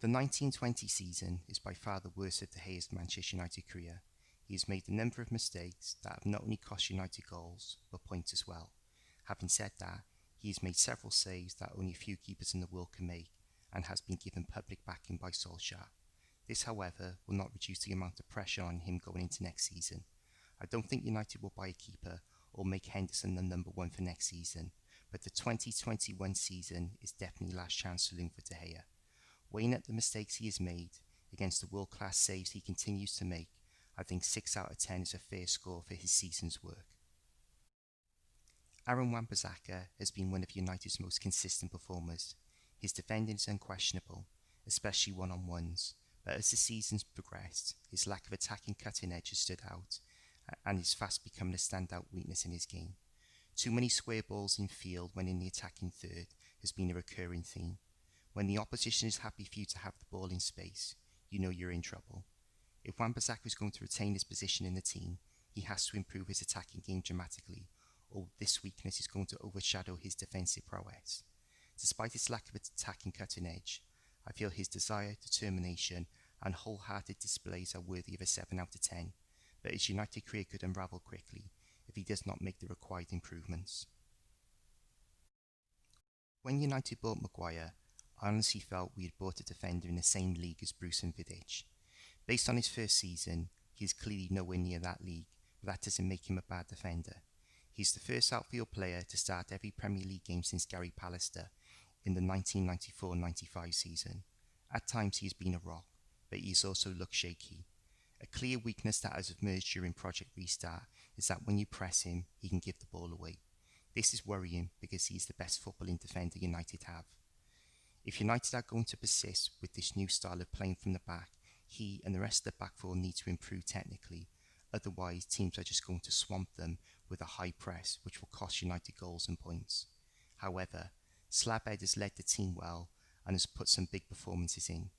The 1920 season is by far the worst of De Gea's Manchester United career. He has made a number of mistakes that have not only cost United goals, but points as well. Having said that, he has made several saves that only a few keepers in the world can make, and has been given public backing by Solskjaer. This, however, will not reduce the amount of pressure on him going into next season. I don't think United will buy a keeper or make Henderson the number one for next season, but the 2021 season is definitely last chance saloon for De Gea. Weighing up the mistakes he has made against the world-class saves he continues to make, I think 6 out of 10 is a fair score for his season's work. Wan-Bissaka has been one of United's most consistent performers. His defending is unquestionable, especially one-on-ones, but as the season's progressed, his lack of attacking cutting edge has stood out, and is fast becoming a standout weakness in his game. Too many square balls in field when in the attacking third has been a recurring theme. When the opposition is happy for you to have the ball in space, you know you're in trouble. If Wan-Bissaka is going to retain his position in the team, he has to improve his attacking game dramatically, or this weakness is going to overshadow his defensive prowess. Despite his lack of attacking cutting edge, I feel his desire, determination, and wholehearted displays are worthy of a 7 out of 10, but his United career could unravel quickly if he does not make the required improvements. When United bought Maguire, I honestly felt we had bought a defender in the same league as Bruce and Vidic. Based on his first season, he is clearly nowhere near that league, but that doesn't make him a bad defender. He's the first outfield player to start every Premier League game since Gary Pallister in the 1994-95 season. At times he has been a rock, but he has also looked shaky. A clear weakness that has emerged during Project Restart is that when you press him, he can give the ball away. This is worrying because he is the best footballing defender United have. If United are going to persist with this new style of playing from the back, he and the rest of the back four need to improve technically. Otherwise, teams are just going to swamp them with a high press, which will cost United goals and points. However, Slabhead has led the team well and has put some big performances in.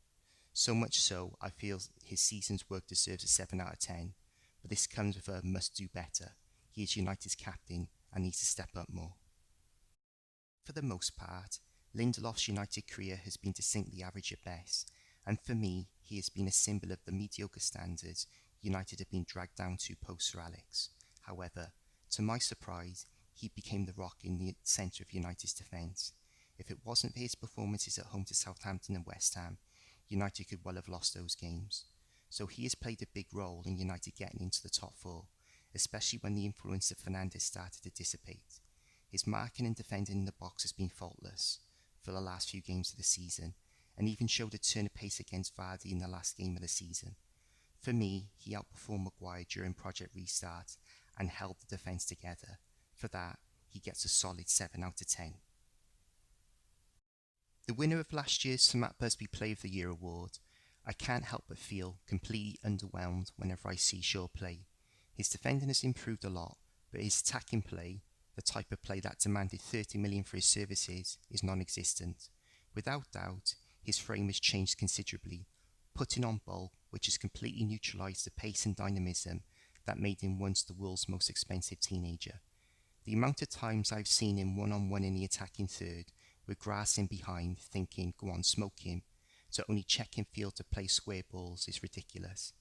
So much so, I feel his season's work deserves a 7 out of 10, but this comes with a must do better. He is United's captain and needs to step up more. For the most part, Lindelof's United career has been distinctly average at best, and for me, he has been a symbol of the mediocre standards United have been dragged down to post Sir Alex. However, to my surprise, he became the rock in the centre of United's defence. If it wasn't for his performances at home to Southampton and West Ham, United could well have lost those games. So he has played a big role in United getting into the top four, especially when the influence of Fernandes started to dissipate. His marking and defending in the box has been faultless for the last few games of the season, and even showed a turn of pace against Vardy in the last game of the season. For me, he outperformed Maguire during Project Restart and held the defence together. For that, he gets a solid 7 out of 10. The winner of last year's Sir Matt Busby Player of the Year award, I can't help but feel completely underwhelmed whenever I see Shaw play. His defending has improved a lot, but his attacking play, the type of play that demanded 30 million for his services, is non-existent. Without doubt, his frame has changed considerably, putting on bulk, which has completely neutralised the pace and dynamism that made him once the world's most expensive teenager. The amount of times I've seen him one-on-one in the attacking third, with grass in behind, thinking, go on, smoke him, to only check in field to play square balls is ridiculous.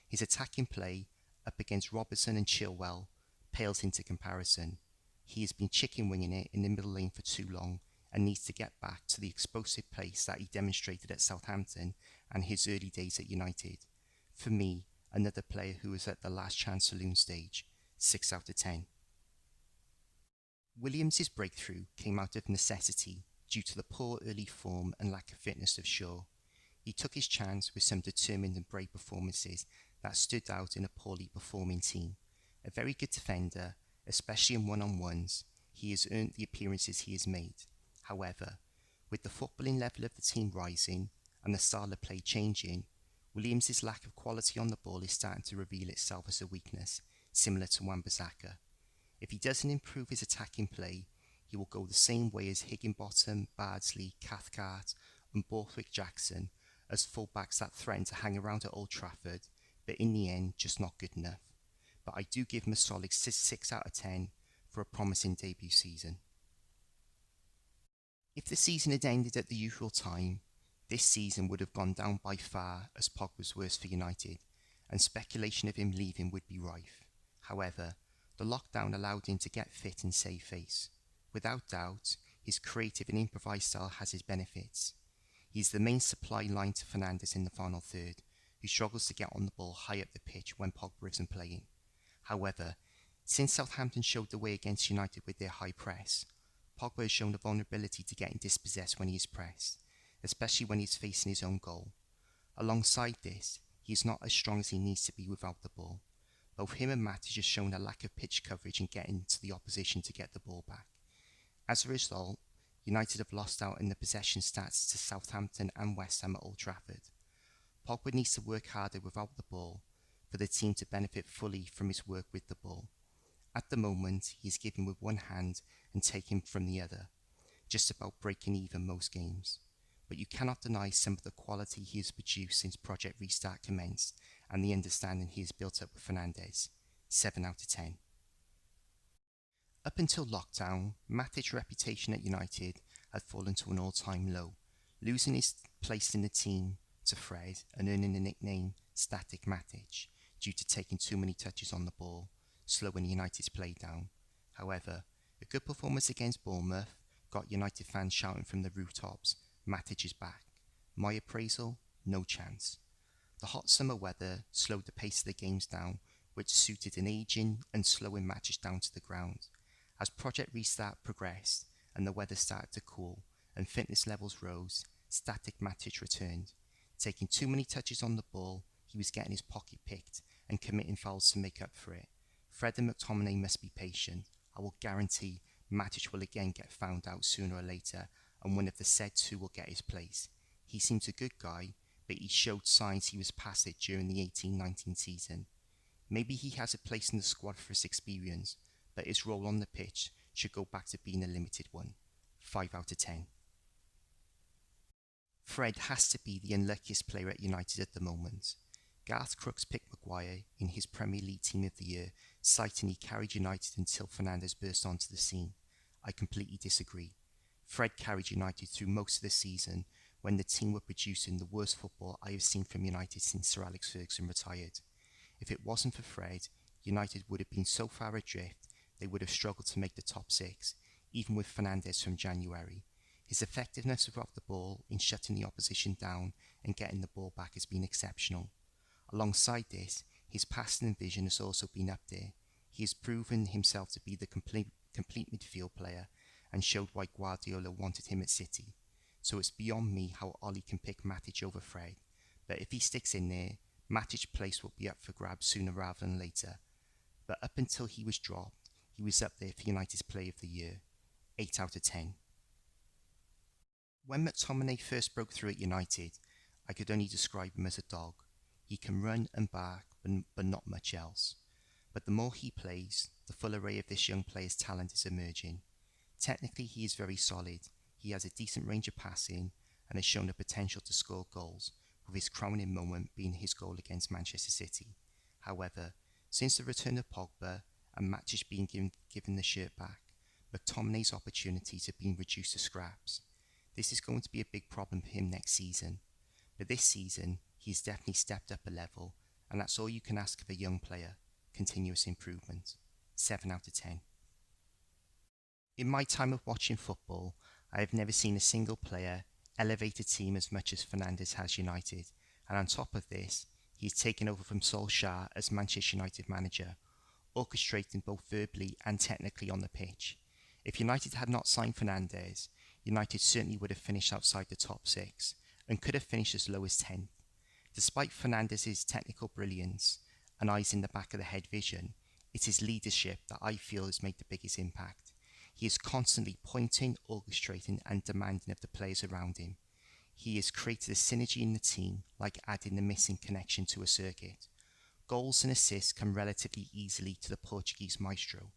His attacking play, up against Robertson and Chilwell, pales into comparison. He has been chicken winging it in the middle lane for too long, and needs to get back to the explosive pace that he demonstrated at Southampton and his early days at United. For me, another player who was at the last chance saloon stage, 6 out of 10. Williams' breakthrough came out of necessity due to the poor early form and lack of fitness of Shaw. He took his chance with some determined and brave performances that stood out in a poorly performing team. A very good defender, especially in one-on-ones, he has earned the appearances he has made. However, with the footballing level of the team rising and the style of play changing, Williams' lack of quality on the ball is starting to reveal itself as a weakness, similar to Wan-Bissaka. If he doesn't improve his attacking play, he will go the same way as Higginbottom, Bardsley, Cathcart and Borthwick Jackson as fullbacks that threaten to hang around at Old Trafford, but in the end just not good enough. But I do give him a solid 6 out of 10 for a promising debut season. If the season had ended at the usual time, This season would have gone down by far as Pogba's worst for United, and speculation of him leaving would be rife. However, the lockdown allowed him to get fit and save face. Without doubt, his creative and improvised style has his benefits. He is the main supply line to Fernandes in the final third, who struggles to get on the ball high up the pitch when Pogba isn't playing. However, since Southampton showed the way against United with their high press, Pogba has shown a vulnerability to getting dispossessed when he is pressed, especially when he is facing his own goal. Alongside this, he is not as strong as he needs to be without the ball. Both him and Matic have shown a lack of pitch coverage in getting to the opposition to get the ball back. As a result, United have lost out in the possession stats to Southampton and West Ham at Old Trafford. Pogba needs to work harder without the ball for the team to benefit fully from his work with the ball. At the moment, he is giving with one hand and taking from the other, just about breaking even most games. But you cannot deny some of the quality he has produced since Project Restart commenced and the understanding he has built up with Fernandes. 7 out of 10. Up until lockdown, Matic's reputation at United had fallen to an all-time low, losing his place in the team to Fred and earning the nickname Static Matic due to taking too many touches on the ball, slowing United's play down. However, a good performance against Bournemouth got United fans shouting from the rooftops, Matic is back. My appraisal, no chance. The hot summer weather slowed the pace of the games down, which suited an ageing and slowing Matic down to the ground. As Project Restart progressed and the weather started to cool and fitness levels rose, Static Matic returned. Taking too many touches on the ball, he was getting his pocket picked and committing fouls to make up for it. Fred and McTominay must be patient. I will guarantee Matic will again get found out sooner or later, and one of the said two will get his place. He seems a good guy, but he showed signs he was past it during the 18-19 season. Maybe he has a place in the squad for his experience, but his role on the pitch should go back to being a limited one. 5 out of 10. Fred has to be the unluckiest player at United at the moment. Garth Crooks picked Maguire in his Premier League Team of the Year, citing he carried United until Fernandes burst onto the scene. I completely disagree. Fred carried United through most of the season when the team were producing the worst football I have seen from United since Sir Alex Ferguson retired. If it wasn't for Fred, United would have been so far adrift they would have struggled to make the top 6, even with Fernandes from January. His effectiveness without the ball in shutting the opposition down and getting the ball back has been exceptional. Alongside this, his passing and vision has also been up there. He has proven himself to be the complete midfield player and showed why Guardiola wanted him at City. So it's beyond me how Ollie can pick Matic over Fred, but if he sticks in there, Matic's place will be up for grabs sooner rather than later. But up until he was dropped, he was up there for United's Player of the Year. 8 out of 10. When McTominay first broke through at United, I could only describe him as a dog. He can run and bark, but not much else. But the more he plays, the full array of this young player's talent is emerging. Technically, he is very solid. He has a decent range of passing and has shown the potential to score goals, with his crowning moment being his goal against Manchester City. However, since the return of Pogba and Matic being given the shirt back, McTominay's opportunities have been reduced to scraps. This is going to be a big problem for him next season. But this season, he's definitely stepped up a level, and that's all you can ask of a young player. Continuous improvement. 7 out of 10. In my time of watching football, I have never seen a single player elevate a team as much as Fernandes has United, and on top of this, he has taken over from Solskjaer as Manchester United manager, orchestrating both verbally and technically on the pitch. If United had not signed Fernandes, United certainly would have finished outside the top 6 and could have finished as low as 10th. Despite Fernandes' technical brilliance and eyes in the back of the head vision, it's his leadership that I feel has made the biggest impact. He is constantly pointing, orchestrating and demanding of the players around him. He has created a synergy in the team, like adding the missing connection to a circuit. Goals and assists come relatively easily to the Portuguese maestro.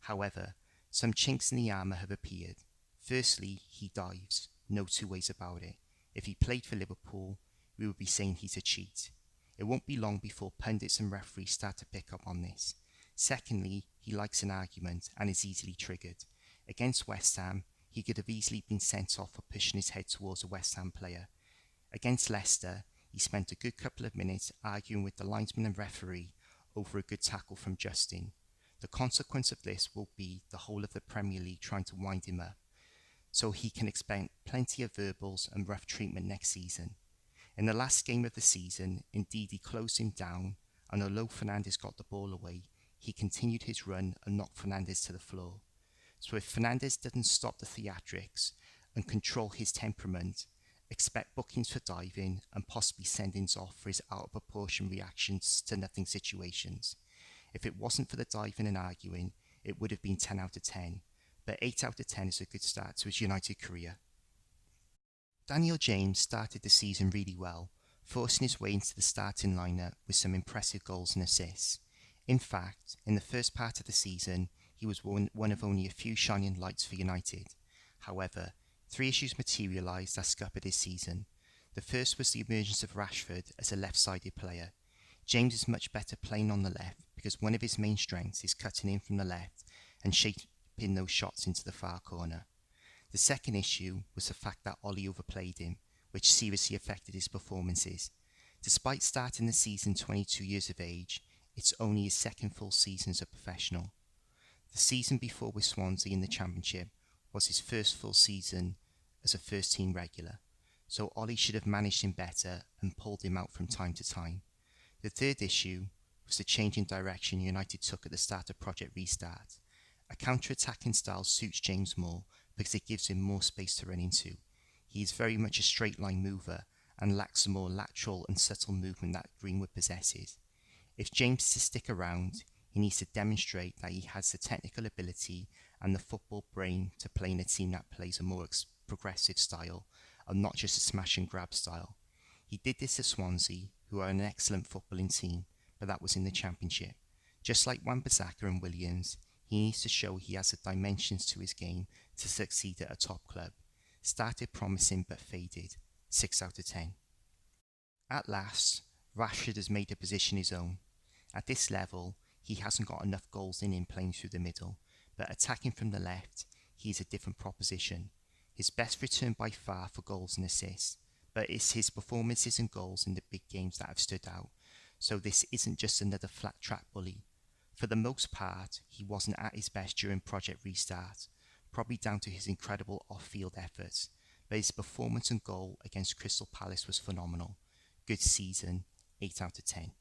However, some chinks in the armour have appeared. Firstly, he dives, no two ways about it. If he played for Liverpool, we would be saying he's a cheat. It won't be long before pundits and referees start to pick up on this. Secondly, he likes an argument and is easily triggered. Against West Ham, he could have easily been sent off for pushing his head towards a West Ham player. Against Leicester, he spent a good couple of minutes arguing with the linesman and referee over a good tackle from Justin. The consequence of this will be the whole of the Premier League trying to wind him up, so he can expect plenty of verbals and rough treatment next season. In the last game of the season, indeed he closed him down, and although Fernandes got the ball away, he continued his run and knocked Fernandes to the floor. So if Fernandes doesn't stop the theatrics and control his temperament, expect bookings for diving and possibly sendings off for his out of proportion reactions to nothing situations. If it wasn't for the diving and arguing, it would have been 10 out of 10, but 8 out of 10 is a good start to his United career. Daniel James started the season really well, forcing his way into the starting lineup with some impressive goals and assists. In fact, in the first part of the season, he was one of only a few shining lights for United. However, 3 issues materialised that scuppered his season. The first was the emergence of Rashford as a left-sided player. James is much better playing on the left because one of his main strengths is cutting in from the left and shaping those shots into the far corner. The second issue was the fact that Ollie overplayed him, which seriously affected his performances. Despite starting the season 22 years of age, it's only his second full season as a professional. The season before with Swansea in the Championship was his first full season as a first-team regular, so Ollie should have managed him better and pulled him out from time to time. The third issue was the change in direction United took at the start of Project Restart. A counter-attacking style suits James more because it gives him more space to run into. He is very much a straight-line mover and lacks the more lateral and subtle movement that Greenwood possesses. If James is to stick around, he needs to demonstrate that he has the technical ability and the football brain to play in a team that plays a more progressive style and not just a smash and grab style. He did this at Swansea, who are an excellent footballing team, but that was in the Championship. Just like Wan-Bissaka and Williams, he needs to show he has the dimensions to his game to succeed at a top club. Started promising but faded, 6 out of 10. At last, Rashford has made a position his own. At this level, he hasn't got enough goals in him playing through the middle, but attacking from the left, he is a different proposition. His best return by far for goals and assists, but it's his performances and goals in the big games that have stood out, so this isn't just another flat track bully. For the most part, he wasn't at his best during Project Restart, probably down to his incredible off-field efforts, but his performance and goal against Crystal Palace was phenomenal. Good season, 8 out of 10.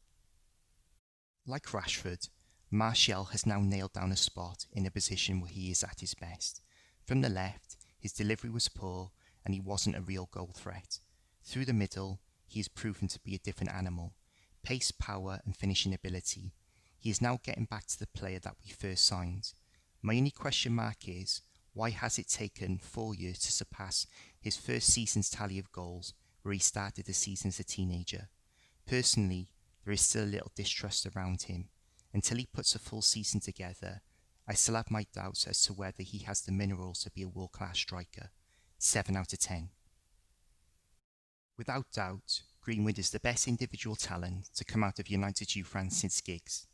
Like Rashford, Martial has now nailed down a spot in a position where he is at his best. From the left, his delivery was poor and he wasn't a real goal threat. Through the middle, he has proven to be a different animal. Pace, power and finishing ability. He is now getting back to the player that we first signed. My only question mark is, why has it taken 4 years to surpass his first season's tally of goals where he started the season as a teenager? Personally, there is still a little distrust around him. Until he puts a full season together, I still have my doubts as to whether he has the minerals to be a world-class striker. 7 out of 10. Without doubt, Greenwood is the best individual talent to come out of United's youth ranks since Giggs.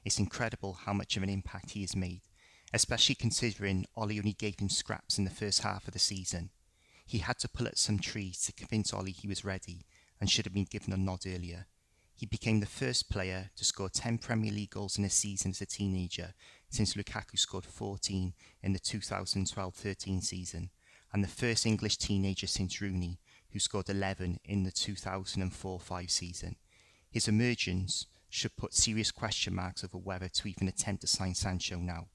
It's incredible how much of an impact he has made, especially considering Ollie only gave him scraps in the first half of the season. He had to pull at some trees to convince Ollie he was ready and should have been given a nod earlier. He became the first player to score 10 Premier League goals in a season as a teenager since Lukaku scored 14 in the 2012-13 season, and the first English teenager since Rooney, who scored 11 in the 2004-05 season. His emergence should put serious question marks over whether to even attempt to sign Sancho now.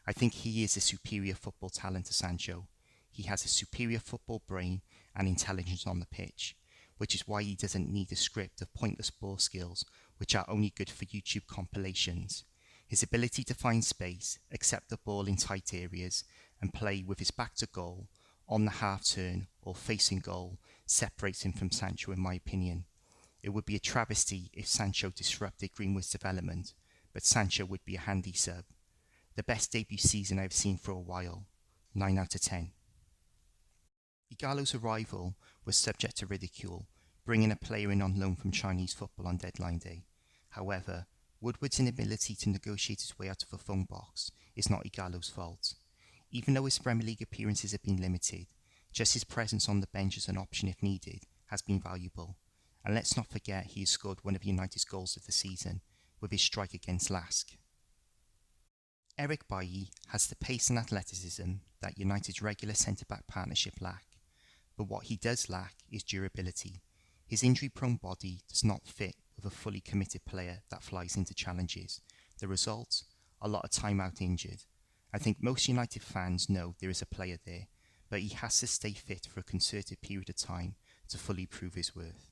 I think he is a superior football talent to Sancho. He has a superior football brain and intelligence on the pitch, which is why he doesn't need a script of pointless ball skills which are only good for YouTube compilations. His ability to find space, accept the ball in tight areas, and play with his back to goal, on the half turn or facing goal separates him from Sancho in my opinion. It would be a travesty if Sancho disrupted Greenwood's development, but Sancho would be a handy sub. The best debut season I've seen for a while, 9 out of 10. Ighalo's arrival was subject to ridicule, bringing a player in on loan from Chinese football on deadline day. However, Woodward's inability to negotiate his way out of a phone box is not Ighalo's fault. Even though his Premier League appearances have been limited, just his presence on the bench as an option if needed has been valuable, and let's not forget he has scored one of United's goals of the season with his strike against Lask. Eric Bailly has the pace and athleticism that United's regular centre-back partnership lack, but what he does lack is durability. His injury-prone body does not fit with a fully committed player that flies into challenges. The result? A lot of time out injured. I think most United fans know there is a player there, but he has to stay fit for a concerted period of time to fully prove his worth.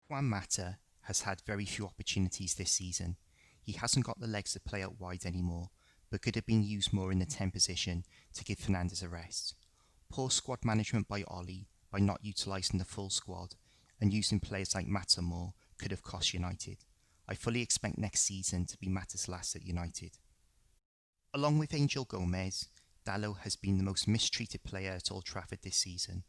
Wan-Bissaka has had very few opportunities this season. He hasn't got the legs to play out wide anymore, but could have been used more in the 10 position to give Fernandes a rest. Poor squad management by Ollie by not utilising the full squad and using players like Mata more could have cost United. I fully expect next season to be Mata's last at United. Along with Angel Gomez, Dalot has been the most mistreated player at Old Trafford this season.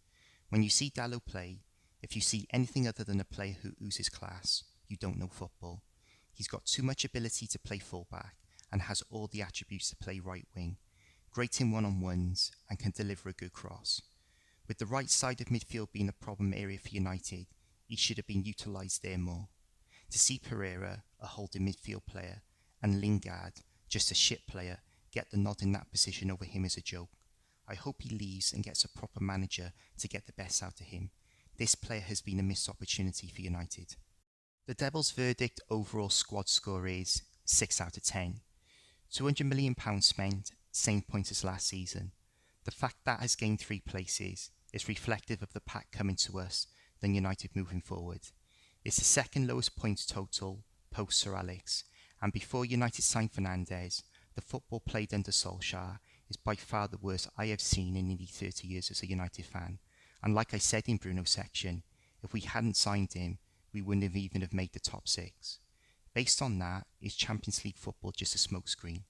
When you see Dalot play, if you see anything other than a player who oozes class, you don't know football. He's got too much ability to play fullback and has all the attributes to play right wing, great in one-on-ones and can deliver a good cross. With the right side of midfield being a problem area for United, he should have been utilised there more. To see Pereira, a holding midfield player, and Lingard, just a shit player, get the nod in that position over him is a joke. I hope he leaves and gets a proper manager to get the best out of him. This player has been a missed opportunity for United. The Devils' verdict overall squad score is 6 out of 10. £200 million spent, same point as last season. The fact that has gained 3 places is reflective of the pack coming to us than United moving forward. It's the second lowest points total post Sir Alex, and before United signed Fernandes, the football played under Solskjaer is by far the worst I have seen in nearly 30 years as a United fan. And like I said in Bruno's section, if we hadn't signed him, we wouldn't have even have made the top 6. Based on that, is Champions League football just a smokescreen?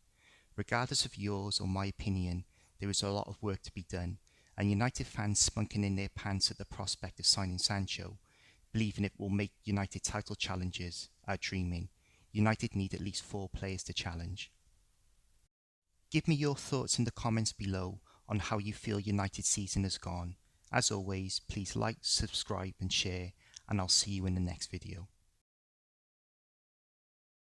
Regardless of yours or my opinion, there is a lot of work to be done, and United fans spunking in their pants at the prospect of signing Sancho, believing it will make United title challengers, are dreaming. United need at least 4 players to challenge. Give me your thoughts in the comments below on how you feel United's season has gone. As always, please like, subscribe and share, and I'll see you in the next video.